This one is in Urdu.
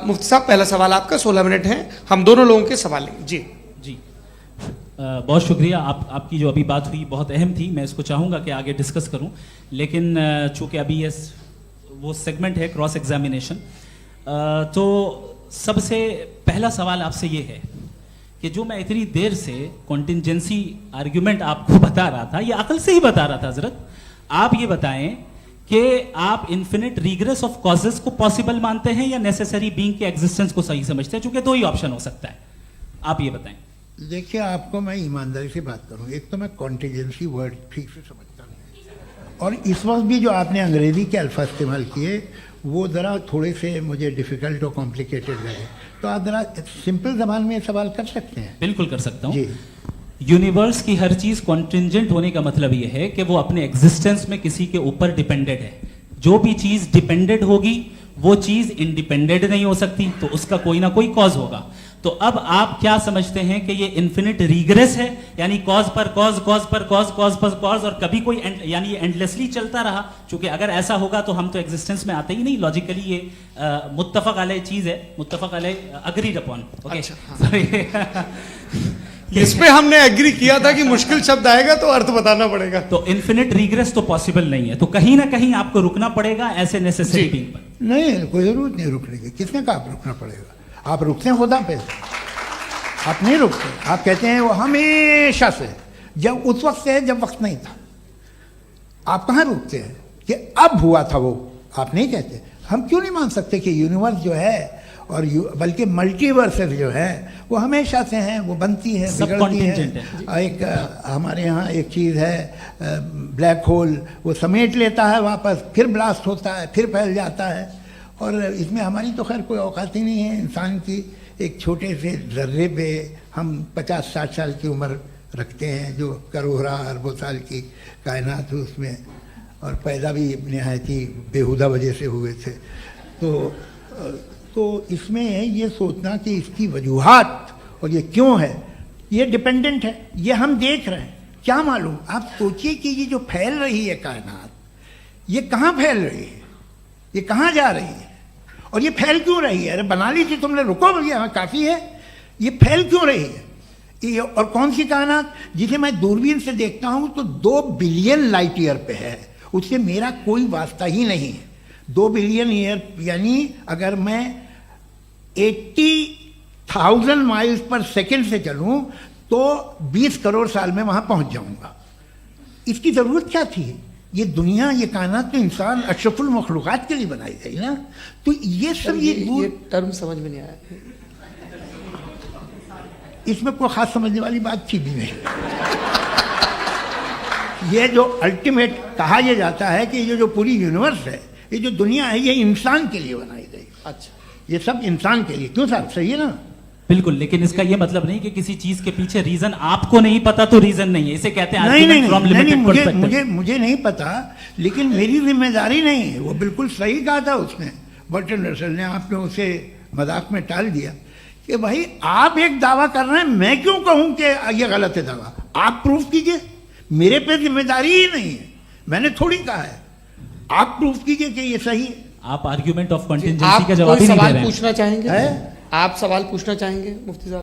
مفتی صاحب پہلا سوال آپ کا 16 منٹ ہیں, ہم دونوں لوگوں کے سوال لیں. جی جی بہت شکریہ. آپ کی جو ابھی بات ہوئی بہت اہم تھی, میں اس کو چاہوں گا کہ آگے ڈسکس کروں, لیکن چونکہ ابھی وہ سیگمنٹ ہے کراس ایگزامینیشن, تو سب سے پہلا سوال آپ سے یہ ہے کہ جو میں اتنی دیر سے کنٹینجنسی آرگیومنٹ آپ کو بتا رہا تھا, یہ عقل سے ہی بتا رہا تھا حضرت, آپ یہ بتائیں کہ آپ انفینٹ ریگریس آف کازز کو پاسبل مانتے ہیں یا نیسیسری بینگ کے ایگزسٹنس کو صحیح سمجھتے ہیں, چونکہ دو ہی آپشن ہو سکتا ہے, آپ یہ بتائیں. دیکھیے آپ کو میں ایمانداری سے بات کروں, ایک تو میں کانٹیجنسی ورڈ ٹھیک سے سمجھتا نہیں, اور اس وقت بھی جو آپ نے انگریزی کے الفاظ استعمال کیے وہ ذرا تھوڑے سے مجھے ڈیفیکلٹ اور کمپلیکیٹڈ لگے, تو آپ ذرا سمپل زبان میں سوال کر سکتے ہیں؟ بالکل کر سکتا ہوں. جی, یونیورس کی ہر چیز کانٹینجنٹ ہونے کا مطلب یہ ہے کہ وہ اپنے ایگزسٹنس میں کسی کے اوپر ڈیپینڈنٹ ہے. جو بھی چیز ڈیپینڈنٹ ہوگی وہ چیز انڈیپینڈنٹ نہیں ہو سکتی, تو اس کا کوئی نہ کوئی کاز ہوگا. تو اب آپ کیا سمجھتے ہیں کہ یہ انفینٹ ریگریس ہے, یعنی کاز پر کاز, کاز پر کاز, کاز پر کاز, اور کبھی کوئی یعنی یہ اینڈلیسلی چلتا رہا؟ چونکہ اگر ایسا ہوگا تو ہم تو ایگزسٹنس میں آتے ہی نہیں. لاجیکلی یہ متفق علیہ چیز ہے, متفق علیہ اگریڈ اپون. اس پہ ہم نے ایگری کیا تھا کہ مشکل شبد آئے گا تو ارتھ بتانا پڑے گا. تو انفینٹ ریگریس تو پاسبل نہیں ہے, تو کہیں نہ کہیں آپ کو رکنا پڑے گا ایسے نیسیسری بینگ پر. نہیں, کوئی ضرورت نہیں رکنے کی. کس نے کہا آپ رکنا پڑے گا؟ آپ رکتے ہیں خدا پہ, آپ نہیں رکتے. آپ کہتے ہیں وہ ہمیشہ سے, جب اس وقت سے جب وقت نہیں تھا. آپ کہاں رکتے ہیں کہ اب ہوا تھا وہ؟ آپ نہیں کہتے. ہم کیوں نہیں مان سکتے کہ یونیورس جو ہے اور بلکہ ملٹی ورسز جو ہے وہ ہمیشہ سے ہیں, وہ بنتی ہے, بگڑتی ہے. ایک ہمارے یہاں ایک چیز ہے بلیک ہول, وہ سمیٹ لیتا ہے واپس, پھر بلاسٹ ہوتا ہے, پھر پھیل جاتا ہے. اور اس میں ہماری تو خیر کوئی اوقات ہی نہیں ہے. انسان کی ایک چھوٹے سے ذرے پہ ہم 50-60 سال کی عمر رکھتے ہیں, جو کروڑا اربوں سال کی کائنات ہے اس میں, اور پیدا بھی نہایت ہی بےہودہ وجہ سے ہوئے تھے. تو اس میں یہ سوچنا کہ اس کی وجوہات اور یہ کیوں ہے, یہ ڈیپینڈنٹ ہے, یہ ہم دیکھ رہے ہیں. کیا معلوم, آپ سوچئے کہ یہ جو پھیل رہی ہے کائنات, یہ کہاں پھیل رہی ہے, یہ کہاں جا رہی ہے, اور یہ پھیل کیوں رہی ہے؟ ارے بنا لی تھی تم نے, رکو بھیا کافی ہے. یہ پھیل کیوں رہی ہے؟ اور کون سی کائنات جسے میں دوربین سے دیکھتا ہوں تو 2 بلین لائٹ ایئر پہ ہے, اس سے میرا کوئی واسطہ ہی نہیں ہے. 2 بلین ایئر یعنی اگر میں 80,000 مائلز پر سیکنڈ سے چلوں تو 20 کروڑ سال میں وہاں پہنچ جاؤں گا. اس کی ضرورت کیا تھی؟ یہ دنیا, یہ کائنات تو انسان اشرف المخلوقات کے لیے بنائی گئی نا. تو یہ سب یہ ٹرم سمجھ میں نہیں آیا, اس میں کوئی خاص سمجھنے والی بات تھی بھی نہیں. یہ جو الٹیمیٹ کہا یہ جاتا ہے کہ یہ جو پوری یونیورس ہے, یہ جو دنیا ہے, یہ انسان کے لیے بنائی گئی. اچھا, یہ سب انسان کے لیے. کیوں صاحب, صحیح ہے نا؟ بالکل, لیکن اس کا یہ مطلب نہیں کہ کسی چیز کے پیچھے ریزن آپ کو نہیں پتا تو ریزن نہیں ہے. اسے کہتے ہیں نہیں, مجھے نہیں پتا, لیکن میری ذمہ داری نہیں ہے. وہ بالکل صحیح کہا تھا اس نے, برٹن رسل نے. آپ نے اسے مذاق میں ٹال دیا کہ بھائی آپ ایک دعویٰ کر رہے ہیں, میں کیوں کہوں کہ یہ غلط ہے دعویٰ؟ آپ پروف کیجئے, میرے پہ ذمہ داری ہی نہیں ہے, میں نے تھوڑی کہا ہے. آپ پروف کیجئے کہ یہ صحیح ہے. آپ آرگیومنٹ آف کنٹینجنسی کا جواب ہی نہیں دے رہے ہیں. پوچھنا چاہیں گے, آپ سوال پوچھنا چاہیں گے مفتی صاحب؟